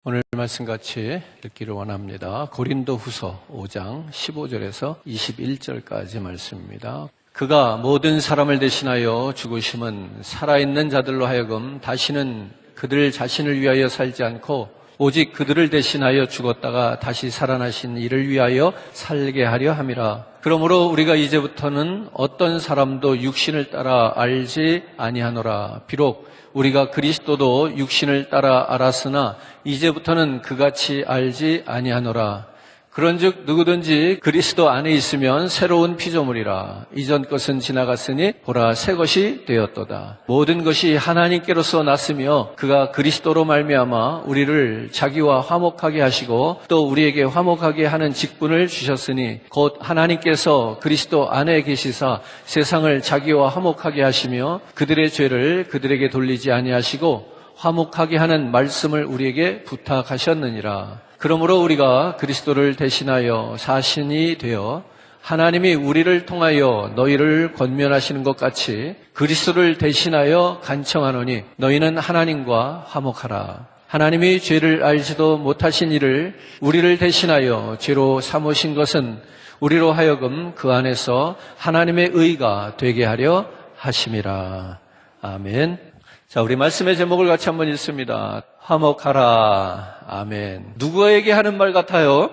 오늘 말씀 같이 읽기를 원합니다. 고린도후서 5장 15절에서 21절까지 말씀입니다. 그가 모든 사람을 대신하여 죽으심은 살아있는 자들로 하여금 다시는 그들 자신을 위하여 살지 않고 오직 그들을 대신하여 죽었다가 다시 살아나신 이를 위하여 살게 하려 함이라. 그러므로 우리가 이제부터는 어떤 사람도 육신을 따라 알지 아니하노라. 비록 우리가 그리스도도 육신을 따라 알았으나 이제부터는 그같이 알지 아니하노라. 그런즉 누구든지 그리스도 안에 있으면 새로운 피조물이라. 이전 것은 지나갔으니 보라 새 것이 되었도다. 모든 것이 하나님께로서 났으며 그가 그리스도로 말미암아 우리를 자기와 화목하게 하시고 또 우리에게 화목하게 하는 직분을 주셨으니 곧 하나님께서 그리스도 안에 계시사 세상을 자기와 화목하게 하시며 그들의 죄를 그들에게 돌리지 아니하시고 화목하게 하는 말씀을 우리에게 부탁하셨느니라. 그러므로 우리가 그리스도를 대신하여 사신이 되어 하나님이 우리를 통하여 너희를 권면하시는 것 같이 그리스도를 대신하여 간청하노니 너희는 하나님과 화목하라. 하나님이 죄를 알지도 못하신 이를 우리를 대신하여 죄로 삼으신 것은 우리로 하여금 그 안에서 하나님의 의가 되게 하려 하심이라. 아멘. 자, 우리 말씀의 제목을 같이 한번 읽습니다. 화목하라. 아멘. 누구에게 하는 말 같아요?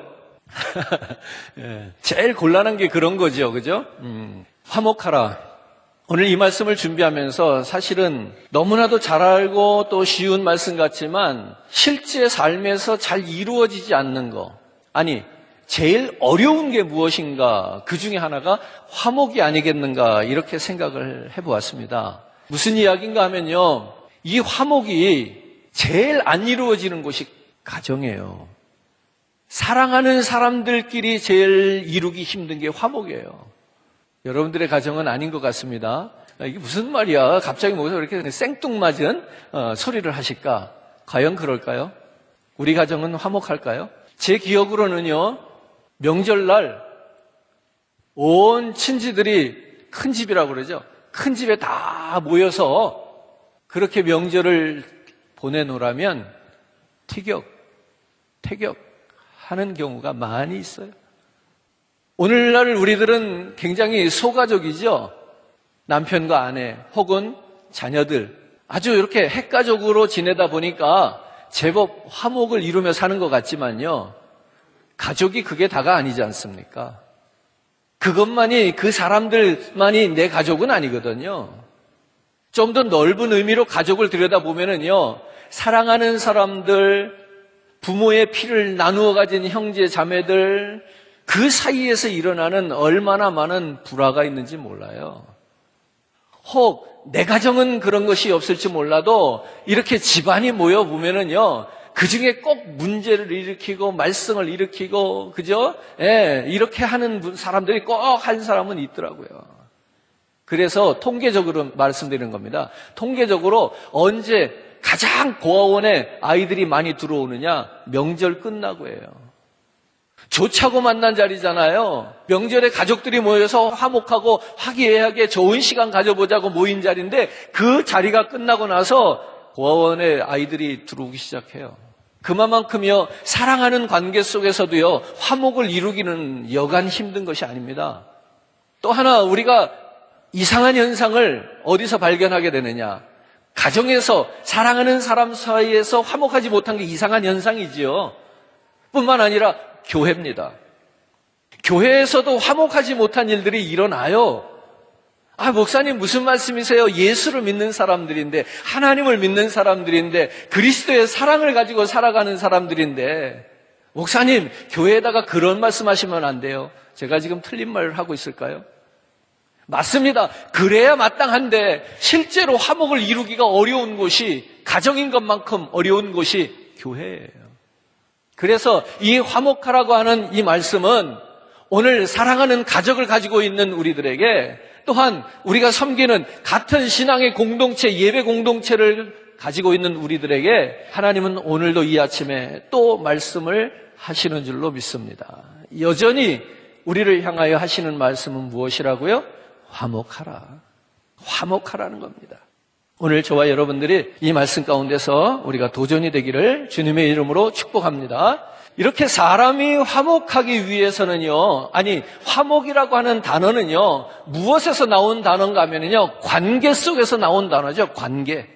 예, 제일 곤란한 게 그런 거죠. 그죠? 화목하라. 오늘 이 말씀을 준비하면서 사실은 너무나도 잘 알고 또 쉬운 말씀 같지만 실제 삶에서 잘 이루어지지 않는 거. 아니, 제일 어려운 게 무엇인가? 그 중에 하나가 화목이 아니겠는가? 이렇게 생각을 해보았습니다. 무슨 이야기인가 하면요. 이 화목이 제일 안 이루어지는 곳이 가정이에요. 사랑하는 사람들끼리 제일 이루기 힘든 게 화목이에요. 여러분들의 가정은 아닌 것 같습니다. 이게 무슨 말이야? 갑자기 뭐서 이렇게 생뚱맞은 소리를 하실까? 과연 그럴까요? 우리 가정은 화목할까요? 제 기억으로는요. 명절날 온 친지들이 큰 집이라고 그러죠. 큰 집에 다 모여서 그렇게 명절을 보내놓으라면 태격하는 경우가 많이 있어요. 오늘날 우리들은 굉장히 소가족이죠. 남편과 아내 혹은 자녀들 아주 이렇게 핵가족으로 지내다 보니까 제법 화목을 이루며 사는 것 같지만요. 가족이 그게 다가 아니지 않습니까? 그것만이 그 사람들만이 내 가족은 아니거든요. 좀 더 넓은 의미로 가족을 들여다보면은요. 사랑하는 사람들, 부모의 피를 나누어 가진 형제 자매들 그 사이에서 일어나는 얼마나 많은 불화가 있는지 몰라요. 혹 내 가정은 그런 것이 없을지 몰라도 이렇게 집안이 모여 보면은요. 그 중에 꼭 문제를 일으키고 말썽을 일으키고 그죠? 예, 이렇게 하는 사람들이 꼭 한 사람은 있더라고요. 그래서 통계적으로 말씀드리는 겁니다. 통계적으로 언제 가장 고아원에 아이들이 많이 들어오느냐? 명절 끝나고 해요. 좋자고 만난 자리잖아요. 명절에 가족들이 모여서 화목하고 화기애애하게 좋은 시간 가져보자고 모인 자리인데 그 자리가 끝나고 나서 고아원에 아이들이 들어오기 시작해요. 그만큼요 사랑하는 관계 속에서도요 화목을 이루기는 여간 힘든 것이 아닙니다. 또 하나 우리가 이상한 현상을 어디서 발견하게 되느냐? 가정에서 사랑하는 사람 사이에서 화목하지 못한 게 이상한 현상이지요. 뿐만 아니라 교회입니다. 교회에서도 화목하지 못한 일들이 일어나요. 아, 목사님 무슨 말씀이세요? 예수를 믿는 사람들인데, 하나님을 믿는 사람들인데, 그리스도의 사랑을 가지고 살아가는 사람들인데, 목사님, 교회에다가 그런 말씀하시면 안 돼요. 제가 지금 틀린 말을 하고 있을까요? 맞습니다. 그래야 마땅한데, 실제로 화목을 이루기가 어려운 곳이, 가정인 것만큼 어려운 곳이 교회예요. 그래서 이 화목하라고 하는 이 말씀은 오늘 사랑하는 가족을 가지고 있는 우리들에게 또한 우리가 섬기는 같은 신앙의 공동체, 예배 공동체를 가지고 있는 우리들에게 하나님은 오늘도 이 아침에 또 말씀을 하시는 줄로 믿습니다. 여전히 우리를 향하여 하시는 말씀은 무엇이라고요? 화목하라. 화목하라는 겁니다. 오늘 저와 여러분들이 이 말씀 가운데서 우리가 도전이 되기를 주님의 이름으로 축복합니다. 이렇게 사람이 화목하기 위해서는요, 화목이라고 하는 단어는요, 무엇에서 나온 단어인가 하면요, 관계 속에서 나온 단어죠, 관계.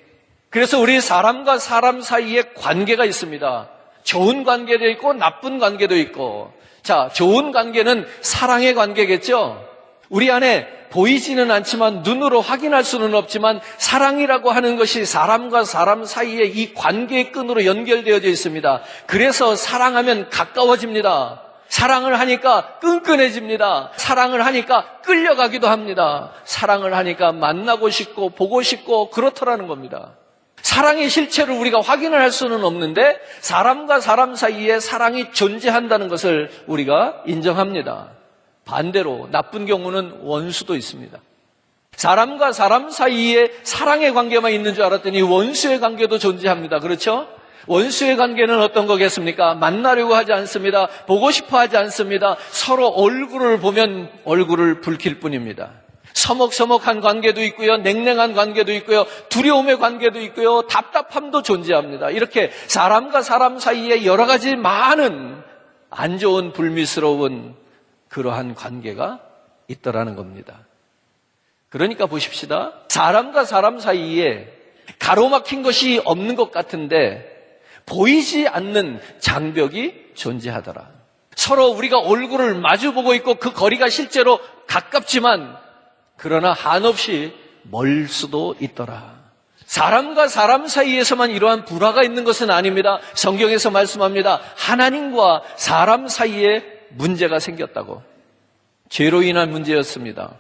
그래서 우리 사람과 사람 사이에 관계가 있습니다. 좋은 관계도 있고, 나쁜 관계도 있고. 자, 좋은 관계는 사랑의 관계겠죠? 우리 안에 보이지는 않지만 눈으로 확인할 수는 없지만 사랑이라고 하는 것이 사람과 사람 사이에 이 관계의 끈으로 연결되어져 있습니다. 그래서 사랑하면 가까워집니다. 사랑을 하니까 끈끈해집니다. 사랑을 하니까 끌려가기도 합니다. 사랑을 하니까 만나고 싶고 보고 싶고 그렇더라는 겁니다. 사랑의 실체를 우리가 확인을 할 수는 없는데 사람과 사람 사이에 사랑이 존재한다는 것을 우리가 인정합니다. 반대로 나쁜 경우는 원수도 있습니다. 사람과 사람 사이에 사랑의 관계만 있는 줄 알았더니 원수의 관계도 존재합니다. 그렇죠? 원수의 관계는 어떤 거겠습니까? 만나려고 하지 않습니다. 보고 싶어 하지 않습니다. 서로 얼굴을 보면 얼굴을 붉힐 뿐입니다. 서먹서먹한 관계도 있고요. 냉랭한 관계도 있고요. 두려움의 관계도 있고요. 답답함도 존재합니다. 이렇게 사람과 사람 사이에 여러 가지 많은 안 좋은 불미스러운 그러한 관계가 있더라는 겁니다. 그러니까 보십시다. 사람과 사람 사이에 가로막힌 것이 없는 것 같은데 보이지 않는 장벽이 존재하더라. 서로 우리가 얼굴을 마주보고 있고 그 거리가 실제로 가깝지만 그러나 한없이 멀 수도 있더라. 사람과 사람 사이에서만 이러한 불화가 있는 것은 아닙니다. 성경에서 말씀합니다. 하나님과 사람 사이에 문제가 생겼다고. 죄로 인한 문제였습니다.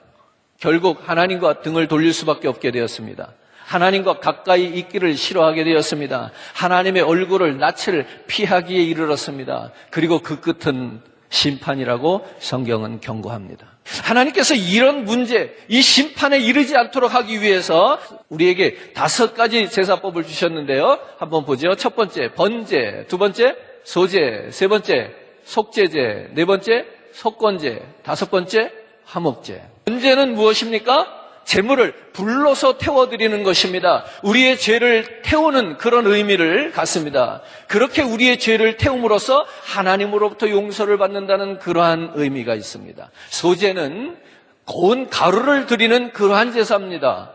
결국 하나님과 등을 돌릴 수밖에 없게 되었습니다. 하나님과 가까이 있기를 싫어하게 되었습니다. 하나님의 얼굴을 낯을 피하기에 이르렀습니다. 그리고 그 끝은 심판이라고 성경은 경고합니다. 하나님께서 이런 문제, 이 심판에 이르지 않도록 하기 위해서 우리에게 5가지 제사법을 주셨는데요. 한번 보죠. 첫 번째, 번제. 두 번째, 소제. 세 번째, 속죄제. 네 번째, 속건제. 5번째, 화목제. 번제는 무엇입니까? 제물을 불로서 태워드리는 것입니다. 우리의 죄를 태우는 그런 의미를 갖습니다. 그렇게 우리의 죄를 태움으로써 하나님으로부터 용서를 받는다는 그러한 의미가 있습니다. 소제는 고운 가루를 드리는 그러한 제사입니다.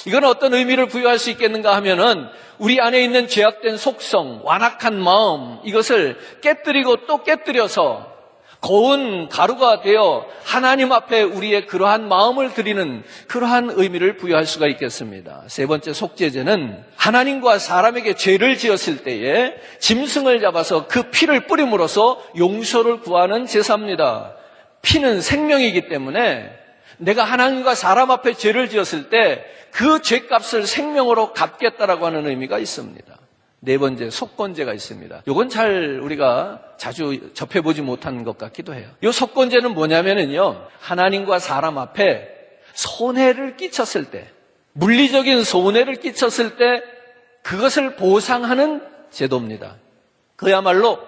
이건 어떤 의미를 부여할 수 있겠는가 하면은 우리 안에 있는 죄악된 속성, 완악한 마음, 이것을 깨뜨리고 또 깨뜨려서 고운 가루가 되어 하나님 앞에 우리의 그러한 마음을 드리는 그러한 의미를 부여할 수가 있겠습니다. 세 번째, 속죄제는 하나님과 사람에게 죄를 지었을 때에 짐승을 잡아서 그 피를 뿌림으로써 용서를 구하는 제사입니다. 피는 생명이기 때문에 내가 하나님과 사람 앞에 죄를 지었을 때 그 죄값을 생명으로 갚겠다라고 하는 의미가 있습니다. 네 번째, 속건제가 있습니다. 이건 잘 우리가 자주 접해보지 못한 것 같기도 해요. 이 속건제는 뭐냐면요, 하나님과 사람 앞에 손해를 끼쳤을 때, 물리적인 손해를 끼쳤을 때 그것을 보상하는 제도입니다. 그야말로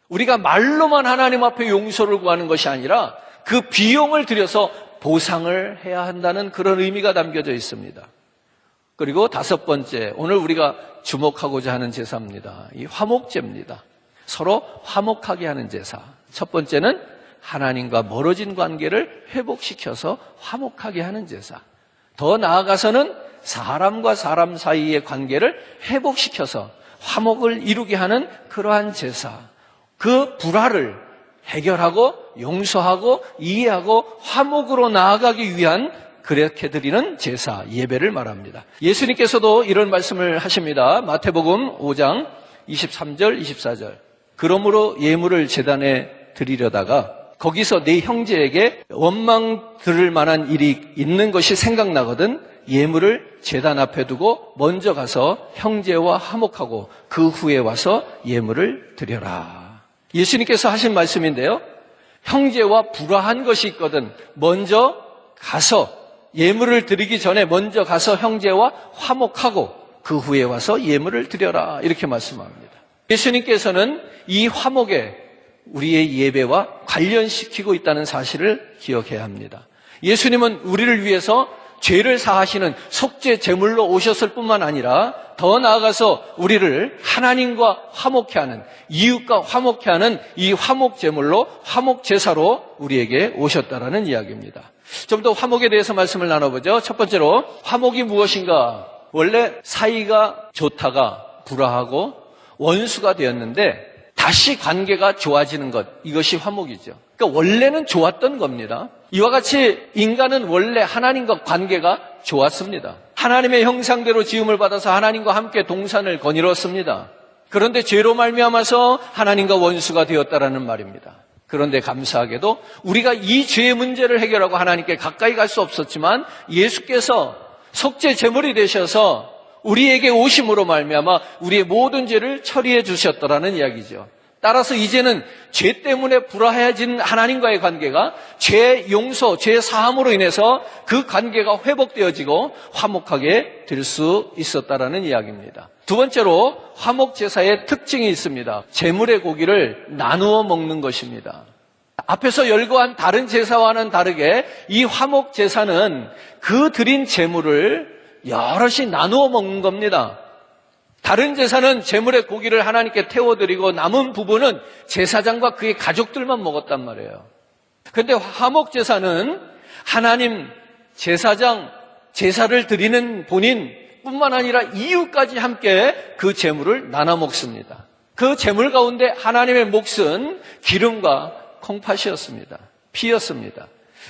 우리가 말로만 하나님 앞에 용서를 구하는 것이 아니라 그 비용을 들여서 보상을 해야 한다는 그런 의미가 담겨져 있습니다. 그리고 5번째, 오늘 우리가 주목하고자 하는 제사입니다. 이 화목제입니다. 서로 화목하게 하는 제사. 첫 번째는 하나님과 멀어진 관계를 회복시켜서 화목하게 하는 제사. 더 나아가서는 사람과 사람 사이의 관계를 회복시켜서 화목을 이루게 하는 그러한 제사. 그 불화를 해결하고 용서하고 이해하고 화목으로 나아가기 위한 그렇게 드리는 제사, 예배를 말합니다. 예수님께서도 이런 말씀을 하십니다. 마태복음 5장 23절, 24절. 그러므로 예물을 제단에 드리려다가 거기서 내 형제에게 원망 들을 만한 일이 있는 것이 생각나거든 예물을 제단 앞에 두고 먼저 가서 형제와 화목하고 그 후에 와서 예물을 드려라. 예수님께서 하신 말씀인데요. 형제와 불화한 것이 있거든 먼저 가서 예물을 드리기 전에 먼저 가서 형제와 화목하고 그 후에 와서 예물을 드려라. 이렇게 말씀합니다. 예수님께서는 이 화목에 우리의 예배와 관련시키고 있다는 사실을 기억해야 합니다. 예수님은 우리를 위해서 죄를 사하시는 속죄 제물로 오셨을 뿐만 아니라 더 나아가서 우리를 하나님과 화목케 하는, 이웃과 화목케 하는 이 화목 제물로, 화목 제사로 우리에게 오셨다라는 이야기입니다. 좀 더 화목에 대해서 말씀을 나눠보죠. 첫 번째로 화목이 무엇인가? 원래 사이가 좋다가 불화하고 원수가 되었는데 다시 관계가 좋아지는 것, 이것이 화목이죠. 그러니까 원래는 좋았던 겁니다. 이와 같이 인간은 원래 하나님과 관계가 좋았습니다. 하나님의 형상대로 지음을 받아서 하나님과 함께 동산을 거닐었습니다. 그런데 죄로 말미암아서 하나님과 원수가 되었다라는 말입니다. 그런데 감사하게도 우리가 이 죄의 문제를 해결하고 하나님께 가까이 갈 수 없었지만 예수께서 속죄 제물이 되셔서 우리에게 오심으로 말미암아 우리의 모든 죄를 처리해 주셨더라는 이야기죠. 따라서 이제는 죄 때문에 불화해진 하나님과의 관계가 죄 용서, 죄 사함으로 인해서 그 관계가 회복되어지고 화목하게 될 수 있었다라는 이야기입니다. 두 번째로 화목 제사의 특징이 있습니다. 제물의 고기를 나누어 먹는 것입니다. 앞에서 열거한 다른 제사와는 다르게 이 화목 제사는 그 드린 제물을 여럿이 나누어 먹는 겁니다. 다른 제사는 제물의 고기를 하나님께 태워드리고 남은 부분은 제사장과 그의 가족들만 먹었단 말이에요. 그런데 화목 제사는 하나님, 제사장, 제사를 드리는 본인 뿐만 아니라 이웃까지 함께 그 제물을 나눠 먹습니다. 그 제물 가운데 하나님의 몫은 기름과 콩팥이었습니다. 피였습니다.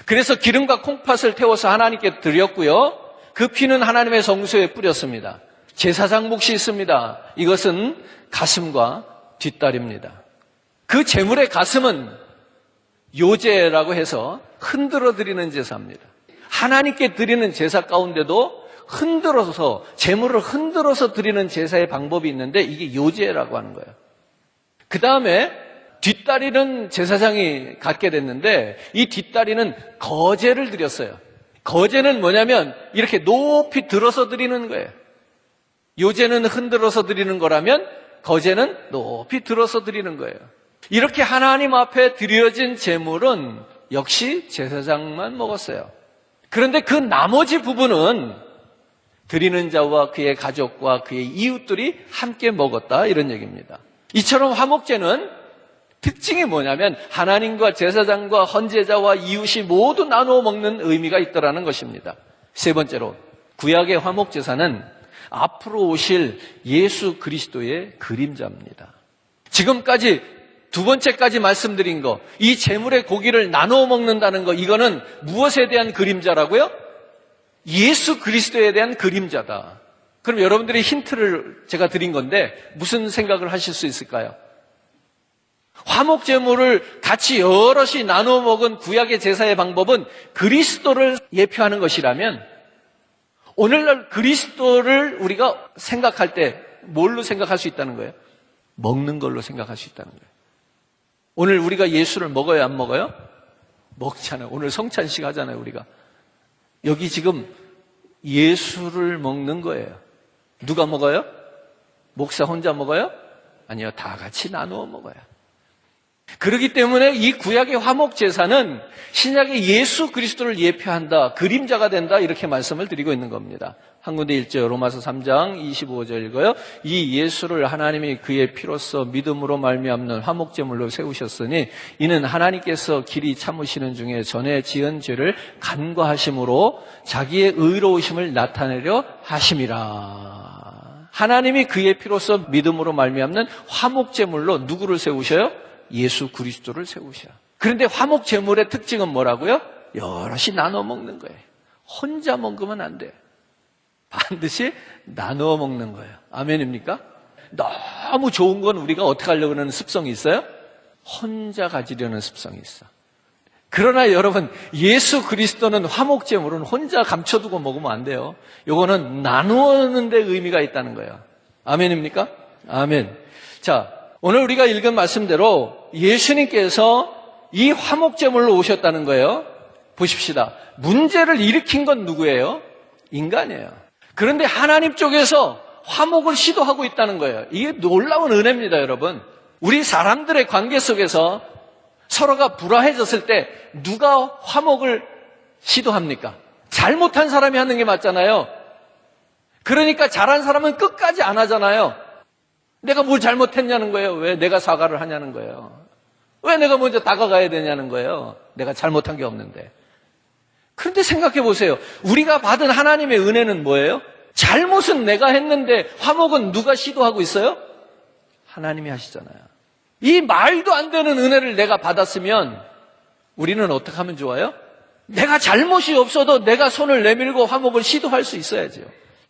그래서 기름과 콩팥을 태워서 하나님께 드렸고요. 그 피는 하나님의 성소에 뿌렸습니다. 제사장 몫이 있습니다. 이것은 가슴과 뒷다리입니다. 그 제물의 가슴은 요제라고 해서 흔들어 드리는 제사입니다. 하나님께 드리는 제사 가운데도 흔들어서, 제물을 흔들어서 드리는 제사의 방법이 있는데 이게 요제라고 하는 거예요. 그 다음에 뒷다리는 제사장이 갖게 됐는데 이 뒷다리는 거제를 드렸어요. 거제는 뭐냐면 이렇게 높이 들어서 드리는 거예요. 요제는 흔들어서 드리는 거라면 거제는 높이 들어서 드리는 거예요. 이렇게 하나님 앞에 드려진 제물은 역시 제사장만 먹었어요. 그런데 그 나머지 부분은 드리는 자와 그의 가족과 그의 이웃들이 함께 먹었다, 이런 얘기입니다. 이처럼 화목제는 특징이 뭐냐면 하나님과 제사장과 헌제자와 이웃이 모두 나누어 먹는 의미가 있더라는 것입니다. 세 번째로 구약의 화목제사는 앞으로 오실 예수 그리스도의 그림자입니다. 지금까지 두 번째까지 말씀드린 거, 이 제물의 고기를 나누어 먹는다는 거, 이거는 무엇에 대한 그림자라고요? 예수 그리스도에 대한 그림자다. 그럼 여러분들이 힌트를 제가 드린 건데 무슨 생각을 하실 수 있을까요? 화목 제물을 같이 여럿이 나누어 먹은 구약의 제사의 방법은 그리스도를 예표하는 것이라면 오늘날 그리스도를 우리가 생각할 때 뭘로 생각할 수 있다는 거예요? 먹는 걸로 생각할 수 있다는 거예요. 오늘 우리가 예수를 먹어요, 안 먹어요? 먹잖아요. 오늘 성찬식 하잖아요, 우리가. 여기 지금 예수를 먹는 거예요. 누가 먹어요? 목사 혼자 먹어요? 아니요, 다 같이 나누어 먹어요. 그렇기 때문에 이 구약의 화목 제사는 신약의 예수 그리스도를 예표한다, 그림자가 된다, 이렇게 말씀을 드리고 있는 겁니다. 한 군데 읽죠. 로마서 3장 25절 읽어요. 이 예수를 하나님이 그의 피로써 믿음으로 말미암는 화목 제물로 세우셨으니 이는 하나님께서 길이 참으시는 중에 전에 지은 죄를 간과하심으로 자기의 의로우심을 나타내려 하심이라. 하나님이 그의 피로써 믿음으로 말미암는 화목 제물로 누구를 세우셔요? 예수 그리스도를 세우셔. 그런데 화목 제물의 특징은 뭐라고요? 여럿이 나눠 먹는 거예요. 혼자 먹으면 안 돼요. 반드시 나누어 먹는 거예요. 아멘입니까? 너무 좋은 건 우리가 어떻게 하려고 하는 습성이 있어요? 혼자 가지려는 습성이 있어. 그러나 여러분, 예수 그리스도는 화목제물은 혼자 감춰두고 먹으면 안 돼요. 이거는 나누는 데 의미가 있다는 거예요. 아멘입니까? 아멘. 자, 오늘 우리가 읽은 말씀대로 예수님께서 이 화목제물로 오셨다는 거예요. 보십시다. 문제를 일으킨 건 누구예요? 인간이에요. 그런데 하나님 쪽에서 화목을 시도하고 있다는 거예요. 이게 놀라운 은혜입니다, 여러분. 우리 사람들의 관계 속에서 서로가 불화해졌을 때 누가 화목을 시도합니까? 잘못한 사람이 하는 게 맞잖아요. 그러니까 잘한 사람은 끝까지 안 하잖아요. 내가 뭘 잘못했냐는 거예요. 왜 내가 사과를 하냐는 거예요. 왜 내가 먼저 다가가야 되냐는 거예요. 내가 잘못한 게 없는데. 그런데 생각해 보세요. 우리가 받은 하나님의 은혜는 뭐예요? 잘못은 내가 했는데 화목은 누가 시도하고 있어요? 하나님이 하시잖아요. 이 말도 안 되는 은혜를 내가 받았으면 우리는 어떻게 하면 좋아요? 내가 잘못이 없어도 내가 손을 내밀고 화목을 시도할 수 있어야죠.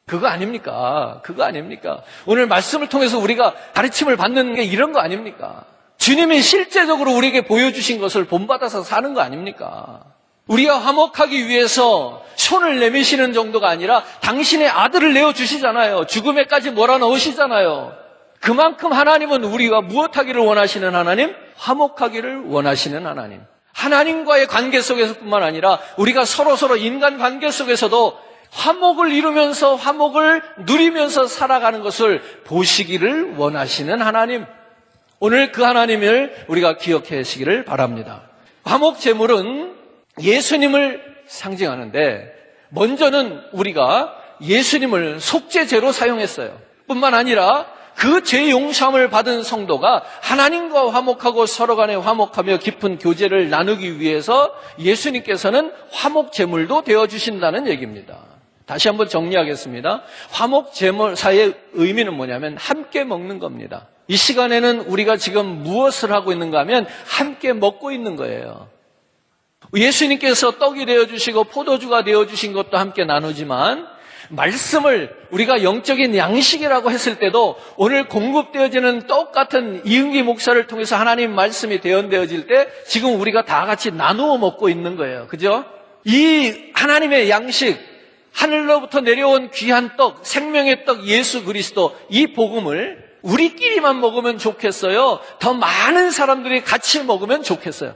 그거 아닙니까? 그거 아닙니까? 오늘 말씀을 통해서 우리가 가르침을 받는 게 이런 거 아닙니까? 주님이 실제적으로 우리에게 보여주신 것을 본받아서 사는 거 아닙니까? 우리가 화목하기 위해서 손을 내미시는 정도가 아니라 당신의 아들을 내어주시잖아요. 죽음에까지 몰아넣으시잖아요. 그만큼 하나님은 우리가 무엇하기를 원하시는 하나님? 화목하기를 원하시는 하나님. 하나님과의 관계 속에서뿐만 아니라 우리가 서로 인간 관계 속에서도 화목을 이루면서 화목을 누리면서 살아가는 것을 보시기를 원하시는 하나님. 오늘 그 하나님을 우리가 기억하시기를 바랍니다. 화목 제물은 예수님을 상징하는데 먼저는 우리가 예수님을 속죄제로 사용했어요. 뿐만 아니라 그 죄 용서함을 받은 성도가 하나님과 화목하고 서로 간에 화목하며 깊은 교제를 나누기 위해서 예수님께서는 화목 제물도 되어주신다는 얘기입니다. 다시 한번 정리하겠습니다. 화목 제물사의 의미는 뭐냐면 함께 먹는 겁니다. 이 시간에는 우리가 지금 무엇을 하고 있는가 하면 함께 먹고 있는 거예요. 예수님께서 떡이 되어주시고 포도주가 되어주신 것도 함께 나누지만 말씀을 우리가 영적인 양식이라고 했을 때도 오늘 공급되어지는 똑같은 이은기 목사를 통해서 하나님 말씀이 대언되어질 때 지금 우리가 다 같이 나누어 먹고 있는 거예요. 그죠? 이 하나님의 양식, 하늘로부터 내려온 귀한 떡, 생명의 떡 예수 그리스도, 이 복음을 우리끼리만 먹으면 좋겠어요? 더 많은 사람들이 같이 먹으면 좋겠어요?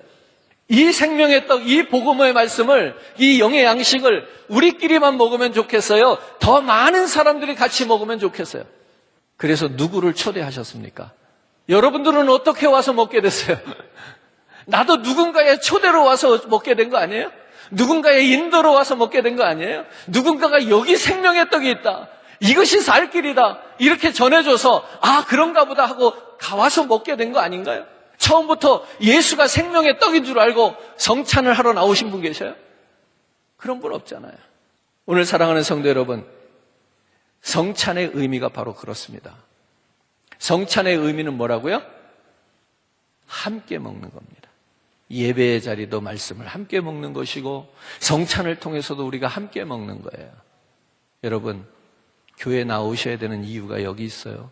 이 생명의 떡, 이 복음의 말씀을, 이 영의 양식을 우리끼리만 먹으면 좋겠어요? 더 많은 사람들이 같이 먹으면 좋겠어요? 그래서 누구를 초대하셨습니까? 여러분들은 어떻게 와서 먹게 됐어요? 나도 누군가의 초대로 와서 먹게 된 거 아니에요? 누군가의 인도로 와서 먹게 된 거 아니에요? 누군가가 여기 생명의 떡이 있다, 이것이 살 길이다, 이렇게 전해줘서 아 그런가 보다 하고 가와서 먹게 된 거 아닌가요? 처음부터 예수가 생명의 떡인 줄 알고 성찬을 하러 나오신 분 계셔요? 그런 분 없잖아요. 오늘 사랑하는 성도 여러분, 성찬의 의미가 바로 그렇습니다. 성찬의 의미는 뭐라고요? 함께 먹는 겁니다. 예배의 자리도 말씀을 함께 먹는 것이고 성찬을 통해서도 우리가 함께 먹는 거예요. 여러분, 교회 나오셔야 되는 이유가 여기 있어요.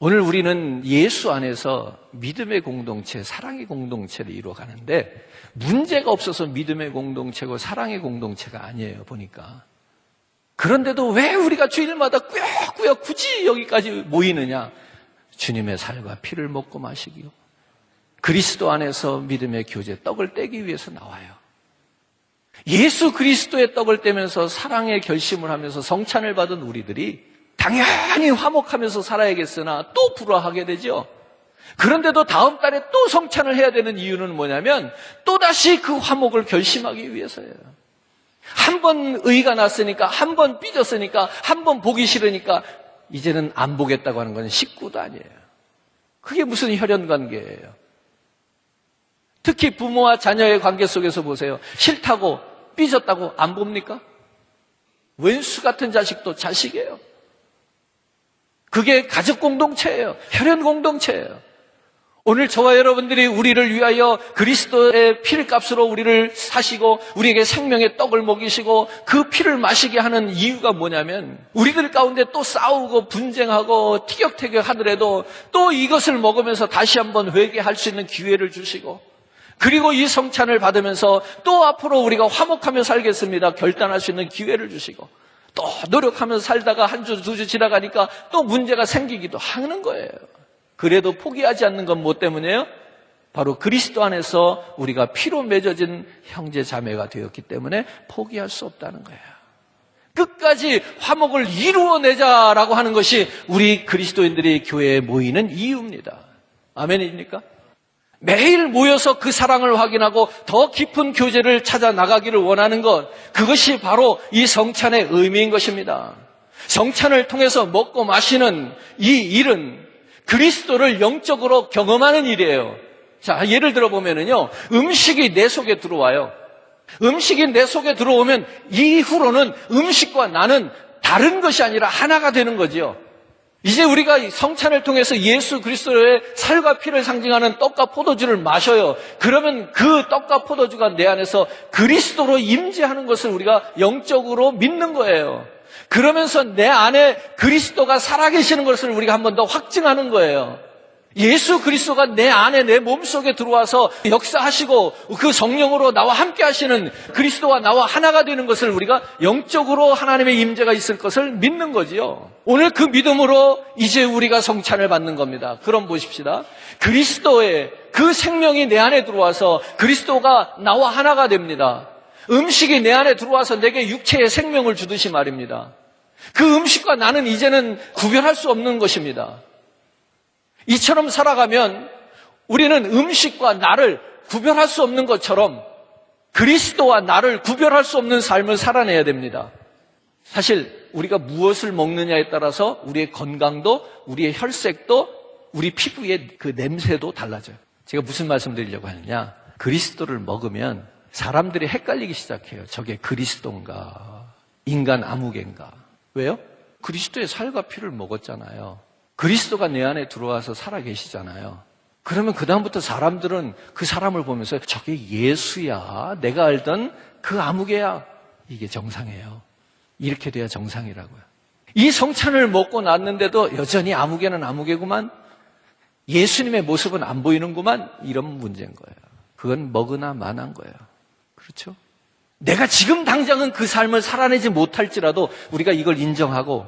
오늘 우리는 예수 안에서 믿음의 공동체, 사랑의 공동체를 이루어가는데 문제가 없어서 믿음의 공동체고 사랑의 공동체가 아니에요, 보니까. 그런데도 왜 우리가 주일마다 꾸역꾸역 굳이 여기까지 모이느냐? 주님의 살과 피를 먹고 마시기요, 그리스도 안에서 믿음의 교제, 떡을 떼기 위해서 나와요. 예수 그리스도의 떡을 떼면서 사랑의 결심을 하면서 성찬을 받은 우리들이 당연히 화목하면서 살아야겠으나 또 불화하게 되죠. 그런데도 다음 달에 또 성찬을 해야 되는 이유는 뭐냐면 또다시 그 화목을 결심하기 위해서예요. 한 번 의가 났으니까, 한 번 삐졌으니까, 한 번 보기 싫으니까 이제는 안 보겠다고 하는 건 식구도 아니에요. 그게 무슨 혈연관계예요. 특히 부모와 자녀의 관계 속에서 보세요. 싫다고 삐졌다고 안 봅니까? 왼수 같은 자식도 자식이에요. 그게 가족 공동체예요. 혈연 공동체예요. 오늘 저와 여러분들이 우리를 위하여 그리스도의 피값으로 우리를 사시고 우리에게 생명의 떡을 먹이시고 그 피를 마시게 하는 이유가 뭐냐면 우리들 가운데 또 싸우고 분쟁하고 티격태격 하더라도 또 이것을 먹으면서 다시 한번 회개할 수 있는 기회를 주시고, 그리고 이 성찬을 받으면서 또 앞으로 우리가 화목하며 살겠습니다 결단할 수 있는 기회를 주시고, 또 노력하면서 살다가 한 주, 두 주 지나가니까 또 문제가 생기기도 하는 거예요. 그래도 포기하지 않는 건 뭐 때문이에요? 바로 그리스도 안에서 우리가 피로 맺어진 형제 자매가 되었기 때문에 포기할 수 없다는 거예요. 끝까지 화목을 이루어내자라고 하는 것이 우리 그리스도인들이 교회에 모이는 이유입니다. 아멘입니까? 매일 모여서 그 사랑을 확인하고 더 깊은 교제를 찾아 나가기를 원하는 것, 그것이 바로 이 성찬의 의미인 것입니다. 성찬을 통해서 먹고 마시는 이 일은 그리스도를 영적으로 경험하는 일이에요. 자, 예를 들어 보면은요, 음식이 내 속에 들어와요. 음식이 내 속에 들어오면 이후로는 음식과 나는 다른 것이 아니라 하나가 되는 거지요. 이제 우리가 성찬을 통해서 예수 그리스도의 살과 피를 상징하는 떡과 포도주를 마셔요. 그러면 그 떡과 포도주가 내 안에서 그리스도로 임재하는 것을 우리가 영적으로 믿는 거예요. 그러면서 내 안에 그리스도가 살아계시는 것을 우리가 한 번 더 확증하는 거예요. 예수 그리스도가 내 안에 내 몸속에 들어와서 역사하시고 그 성령으로 나와 함께 하시는 그리스도와 나와 하나가 되는 것을 우리가 영적으로 하나님의 임재가 있을 것을 믿는 거지요. 오늘 그 믿음으로 이제 우리가 성찬을 받는 겁니다. 그럼 보십시다. 그리스도의 그 생명이 내 안에 들어와서 그리스도가 나와 하나가 됩니다. 음식이 내 안에 들어와서 내게 육체의 생명을 주듯이 말입니다. 그 음식과 나는 이제는 구별할 수 없는 것입니다. 이처럼 살아가면 우리는 음식과 나를 구별할 수 없는 것처럼 그리스도와 나를 구별할 수 없는 삶을 살아내야 됩니다. 사실 우리가 무엇을 먹느냐에 따라서 우리의 건강도, 우리의 혈색도, 우리 피부의 그 냄새도 달라져요. 제가 무슨 말씀 드리려고 하느냐, 그리스도를 먹으면 사람들이 헷갈리기 시작해요. 저게 그리스도인가 인간 아무개인가. 왜요? 그리스도의 살과 피를 먹었잖아요. 그리스도가 내 안에 들어와서 살아계시잖아요. 그러면 그 다음부터 사람들은 그 사람을 보면서 저게 예수야, 내가 알던 그 아무개야. 이게 정상이에요. 이렇게 돼야 정상이라고요. 이 성찬을 먹고 났는데도 여전히 아무개는 아무개구만, 예수님의 모습은 안 보이는구만, 이런 문제인 거예요. 그건 먹으나 마나인 거예요. 그렇죠? 내가 지금 당장은 그 삶을 살아내지 못할지라도 우리가 이걸 인정하고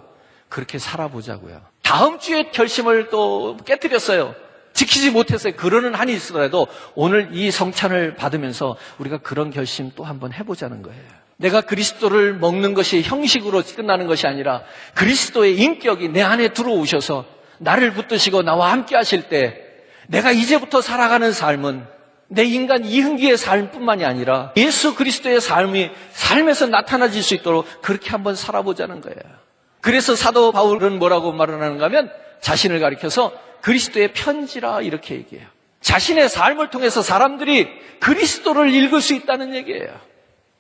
그렇게 살아보자고요. 다음 주에 결심을 또 깨뜨렸어요. 지키지 못했어요. 그러는 한이 있더라도 오늘 이 성찬을 받으면서 우리가 그런 결심 또 한번 해보자는 거예요. 내가 그리스도를 먹는 것이 형식으로 끝나는 것이 아니라 그리스도의 인격이 내 안에 들어오셔서 나를 붙드시고 나와 함께 하실 때 내가 이제부터 살아가는 삶은 내 인간 이흥기의 삶뿐만이 아니라 예수 그리스도의 삶이 삶에서 나타나질 수 있도록 그렇게 한번 살아보자는 거예요. 그래서 사도 바울은 뭐라고 말을 하는가 하면 자신을 가리켜서 그리스도의 편지라 이렇게 얘기해요. 자신의 삶을 통해서 사람들이 그리스도를 읽을 수 있다는 얘기예요.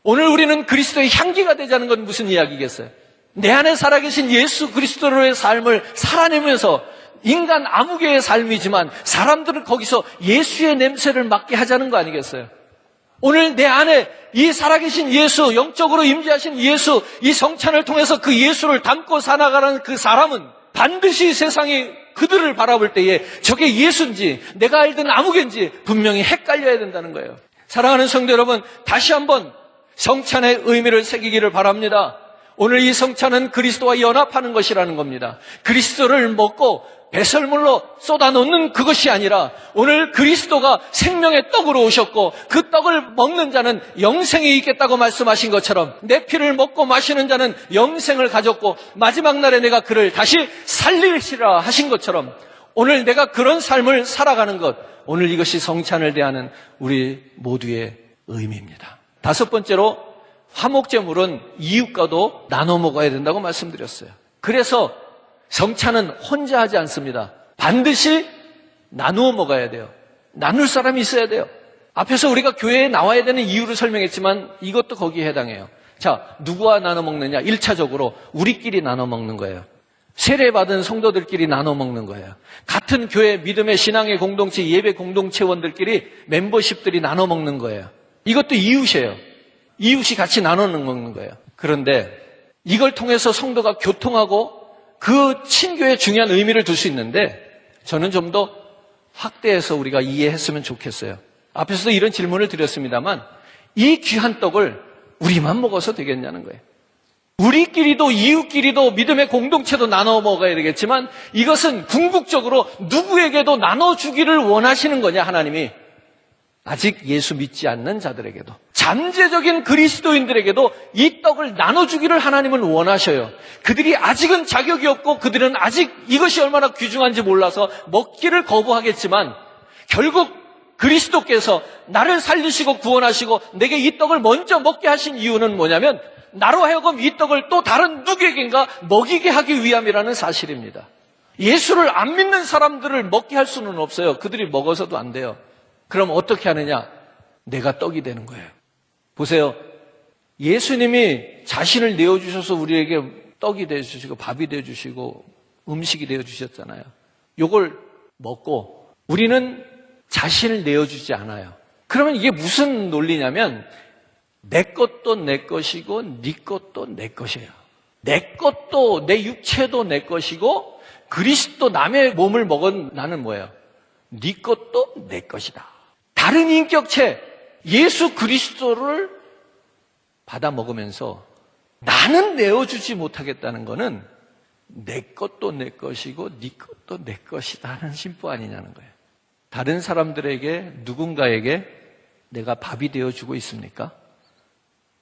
오늘 우리는 그리스도의 향기가 되자는 건 무슨 이야기겠어요? 내 안에 살아계신 예수 그리스도로의 삶을 살아내면서 인간 아무개의 삶이지만 사람들은 거기서 예수의 냄새를 맡게 하자는 거 아니겠어요? 오늘 내 안에 이 살아계신 예수, 영적으로 임재하신 예수, 이 성찬을 통해서 그 예수를 담고 살아가는 그 사람은 반드시 세상이 그들을 바라볼 때에 저게 예수인지 내가 알던 아무개인지 분명히 헷갈려야 된다는 거예요. 사랑하는 성도 여러분, 다시 한번 성찬의 의미를 새기기를 바랍니다. 오늘 이 성찬은 그리스도와 연합하는 것이라는 겁니다. 그리스도를 먹고 배설물로 쏟아놓는 그것이 아니라 오늘 그리스도가 생명의 떡으로 오셨고 그 떡을 먹는 자는 영생이 있겠다고 말씀하신 것처럼 내 피를 먹고 마시는 자는 영생을 가졌고 마지막 날에 내가 그를 다시 살리시라 하신 것처럼 오늘 내가 그런 삶을 살아가는 것, 오늘 이것이 성찬을 대하는 우리 모두의 의미입니다. 다섯 번째로 화목제물은 이웃과도 나눠 먹어야 된다고 말씀드렸어요. 그래서 성찬은 혼자 하지 않습니다. 반드시 나누어 먹어야 돼요. 나눌 사람이 있어야 돼요. 앞에서 우리가 교회에 나와야 되는 이유를 설명했지만 이것도 거기에 해당해요. 자, 누구와 나눠 먹느냐? 1차적으로 우리끼리 나눠 먹는 거예요. 세례받은 성도들끼리 나눠 먹는 거예요. 같은 교회 믿음의 신앙의 공동체, 예배 공동체원들끼리 멤버십들이 나눠 먹는 거예요. 이것도 이웃이에요. 이웃이 같이 나눠 먹는 거예요. 그런데 이걸 통해서 성도가 교통하고 그 친교에 중요한 의미를 둘 수 있는데 저는 좀 더 확대해서 우리가 이해했으면 좋겠어요. 앞에서도 이런 질문을 드렸습니다만 이 귀한 떡을 우리만 먹어서 되겠냐는 거예요. 우리끼리도 이웃끼리도 믿음의 공동체도 나눠 먹어야 되겠지만 이것은 궁극적으로 누구에게도 나눠주기를 원하시는 거냐, 하나님이. 아직 예수 믿지 않는 자들에게도, 잠재적인 그리스도인들에게도 이 떡을 나눠주기를 하나님은 원하셔요. 그들이 아직은 자격이 없고 그들은 아직 이것이 얼마나 귀중한지 몰라서 먹기를 거부하겠지만 결국 그리스도께서 나를 살리시고 구원하시고 내게 이 떡을 먼저 먹게 하신 이유는 뭐냐면 나로 하여금 이 떡을 또 다른 누구에겐가 먹이게 하기 위함이라는 사실입니다. 예수를 안 믿는 사람들을 먹게 할 수는 없어요. 그들이 먹어서도 안 돼요. 그럼 어떻게 하느냐? 내가 떡이 되는 거예요. 보세요. 예수님이 자신을 내어주셔서 우리에게 떡이 되어주시고 밥이 되어주시고 음식이 되어주셨잖아요. 이걸 먹고 우리는 자신을 내어주지 않아요. 그러면 이게 무슨 논리냐면 내 것도 내 것이고 네 것도 내 것이에요. 내 것도 내 육체도 내 것이고 그리스도 남의 몸을 먹은 나는 뭐예요? 네 것도 내 것이다. 다른 인격체 예수 그리스도를 받아 먹으면서 나는 내어주지 못하겠다는 거는 내 것도 내 것이고 네 것도 내 것이다 하는 심보 아니냐는 거예요. 다른 사람들에게 누군가에게 내가 밥이 되어주고 있습니까?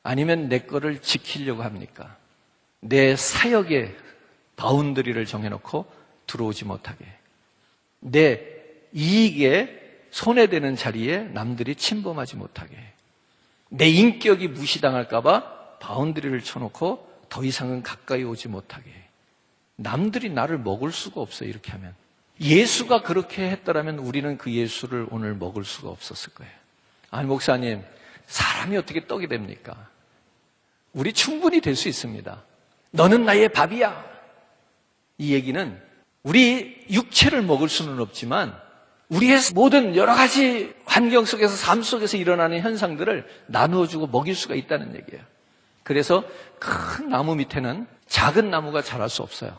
아니면 내 거를 지키려고 합니까? 내 사역에 바운더리를 정해놓고 들어오지 못하게, 내 이익에 손해되는 자리에 남들이 침범하지 못하게, 내 인격이 무시당할까 봐 바운더리를 쳐놓고 더 이상은 가까이 오지 못하게. 남들이 나를 먹을 수가 없어요. 이렇게 하면. 예수가 그렇게 했더라면 우리는 그 예수를 오늘 먹을 수가 없었을 거예요. 아니 목사님, 사람이 어떻게 떡이 됩니까? 우리 충분히 될 수 있습니다. 너는 나의 밥이야. 이 얘기는 우리 육체를 먹을 수는 없지만 우리의 모든 여러 가지 환경 속에서 삶 속에서 일어나는 현상들을 나누어주고 먹일 수가 있다는 얘기예요. 그래서 큰 나무 밑에는 작은 나무가 자랄 수 없어요.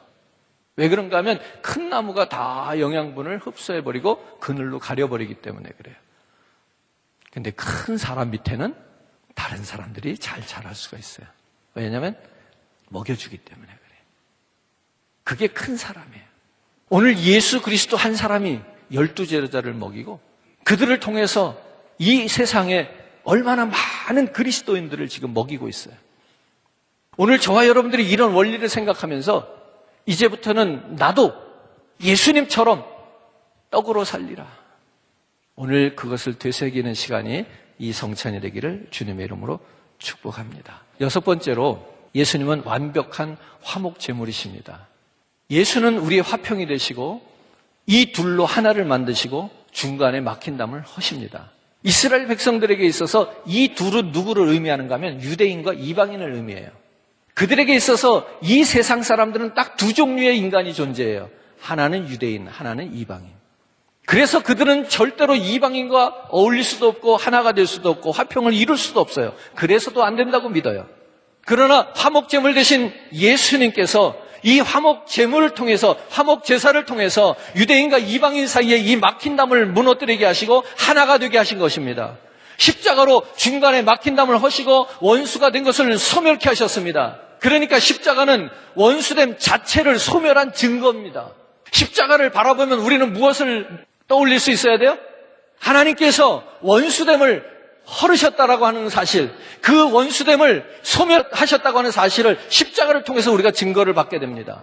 왜 그런가 하면 큰 나무가 다 영양분을 흡수해버리고 그늘로 가려버리기 때문에 그래요. 근데 큰 사람 밑에는 다른 사람들이 잘 자랄 수가 있어요. 왜냐하면 먹여주기 때문에 그래요. 그게 큰 사람이에요. 오늘 예수 그리스도 한 사람이 12제자를 먹이고 그들을 통해서 이 세상에 얼마나 많은 그리스도인들을 지금 먹이고 있어요. 오늘 저와 여러분들이 이런 원리를 생각하면서 이제부터는 나도 예수님처럼 떡으로 살리라. 오늘 그것을 되새기는 시간이 이 성찬이 되기를 주님의 이름으로 축복합니다. 6번째로 예수님은 완벽한 화목제물이십니다. 예수는 우리의 화평이 되시고 이 둘로 하나를 만드시고 중간에 막힌 담을 허십니다. 이스라엘 백성들에게 있어서 이 둘은 누구를 의미하는가 하면 유대인과 이방인을 의미해요. 그들에게 있어서 이 세상 사람들은 딱 두 종류의 인간이 존재해요. 하나는 유대인, 하나는 이방인. 그래서 그들은 절대로 이방인과 어울릴 수도 없고 하나가 될 수도 없고 화평을 이룰 수도 없어요. 그래서도 안 된다고 믿어요. 그러나 화목제물 대신 예수님께서 이 화목제물을 통해서 화목제사를 통해서 유대인과 이방인 사이에 이 막힌 담을 무너뜨리게 하시고 하나가 되게 하신 것입니다. 십자가로 중간에 막힌 담을 허시고 원수가 된 것을 소멸케 하셨습니다. 그러니까 십자가는 원수됨 자체를 소멸한 증거입니다. 십자가를 바라보면 우리는 무엇을 떠올릴 수 있어야 돼요? 하나님께서 원수됨을 헐으셨다라고 하는 사실, 그 원수됨을 소멸하셨다고 하는 사실을 십자가를 통해서 우리가 증거를 받게 됩니다.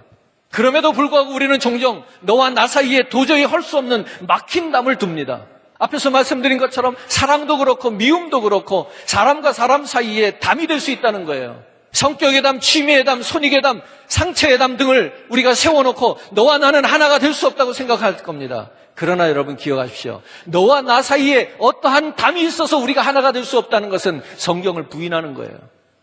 그럼에도 불구하고 우리는 종종 너와 나 사이에 도저히 할 수 없는 막힌 담을 둡니다. 앞에서 말씀드린 것처럼 사랑도 그렇고 미움도 그렇고 사람과 사람 사이에 담이 될 수 있다는 거예요. 성격의 담, 취미의 담, 손익의 담, 상처의 담 등을 우리가 세워놓고 너와 나는 하나가 될 수 없다고 생각할 겁니다. 그러나 여러분 기억하십시오. 너와 나 사이에 어떠한 담이 있어서 우리가 하나가 될 수 없다는 것은 성경을 부인하는 거예요.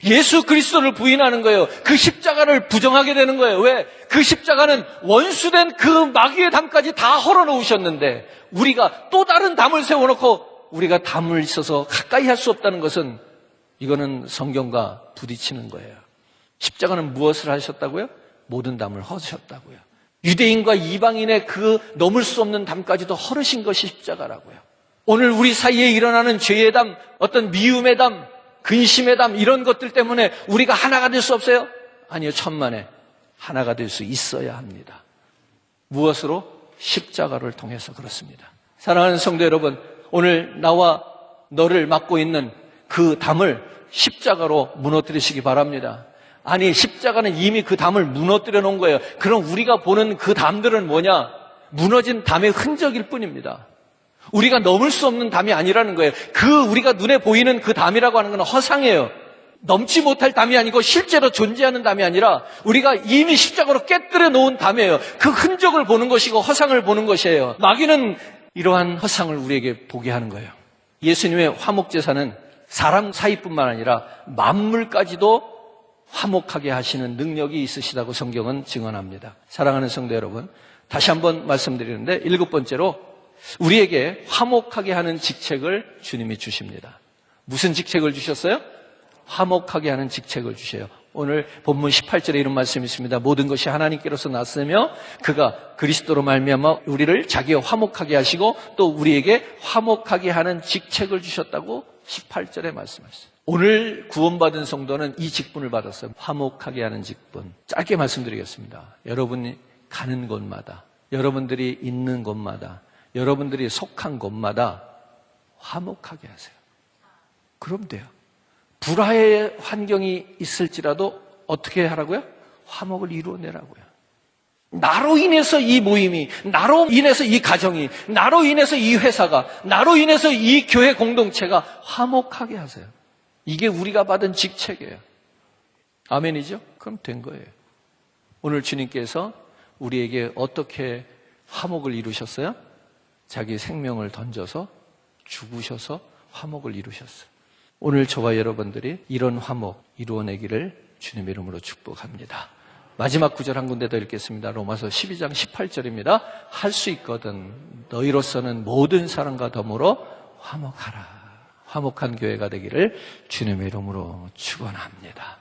예수 그리스도를 부인하는 거예요. 그 십자가를 부정하게 되는 거예요. 왜? 그 십자가는 원수된 그 마귀의 담까지 다 헐어놓으셨는데 우리가 또 다른 담을 세워놓고 우리가 담을 있어서 가까이 할 수 없다는 것은 이거는 성경과 부딪히는 거예요. 십자가는 무엇을 하셨다고요? 모든 담을 허셨다고요. 유대인과 이방인의 그 넘을 수 없는 담까지도 헐으신 것이 십자가라고요. 오늘 우리 사이에 일어나는 죄의 담, 어떤 미움의 담, 근심의 담 이런 것들 때문에 우리가 하나가 될 수 없어요? 아니요, 천만에 하나가 될 수 있어야 합니다. 무엇으로? 십자가를 통해서 그렇습니다. 사랑하는 성도 여러분, 오늘 나와 너를 맡고 있는 그 담을 십자가로 무너뜨리시기 바랍니다. 아니, 십자가는 이미 그 담을 무너뜨려 놓은 거예요. 그럼 우리가 보는 그 담들은 뭐냐? 무너진 담의 흔적일 뿐입니다. 우리가 넘을 수 없는 담이 아니라는 거예요. 우리가 눈에 보이는 그 담이라고 하는 건 허상이에요. 넘지 못할 담이 아니고 실제로 존재하는 담이 아니라 우리가 이미 십자가로 깨뜨려 놓은 담이에요. 그 흔적을 보는 것이고 허상을 보는 것이에요. 마귀는 이러한 허상을 우리에게 보게 하는 거예요. 예수님의 화목제사는 사람 사이뿐만 아니라 만물까지도 화목하게 하시는 능력이 있으시다고 성경은 증언합니다. 사랑하는 성도 여러분, 다시 한번 말씀드리는데 7번째로 우리에게 화목하게 하는 직책을 주님이 주십니다. 무슨 직책을 주셨어요? 화목하게 하는 직책을 주셔요. 오늘 본문 18절에 이런 말씀이 있습니다. 모든 것이 하나님께로서 났으며 그가 그리스도로 말미암아 우리를 자기와 화목하게 하시고 또 우리에게 화목하게 하는 직책을 주셨다고 18절에 말씀하셨어요. 오늘 구원받은 성도는 이 직분을 받았어요. 화목하게 하는 직분. 짧게 말씀드리겠습니다. 여러분이 가는 곳마다, 여러분들이 있는 곳마다, 여러분들이 속한 곳마다 화목하게 하세요. 그럼 돼요. 불화의 환경이 있을지라도 어떻게 하라고요? 화목을 이루어내라고요. 나로 인해서 이 모임이, 나로 인해서 이 가정이, 나로 인해서 이 회사가, 나로 인해서 이 교회 공동체가 화목하게 하세요. 이게 우리가 받은 직책이에요. 아멘이죠? 그럼 된 거예요. 오늘 주님께서 우리에게 어떻게 화목을 이루셨어요? 자기 생명을 던져서 죽으셔서 화목을 이루셨어요. 오늘 저와 여러분들이 이런 화목 이루어내기를 주님의 이름으로 축복합니다. 마지막 구절 한 군데 더 읽겠습니다. 로마서 12장 18절입니다. 할 수 있거든 너희로서는 모든 사람과 더불어 화목하라. 화목한 교회가 되기를 주님의 이름으로 축원합니다.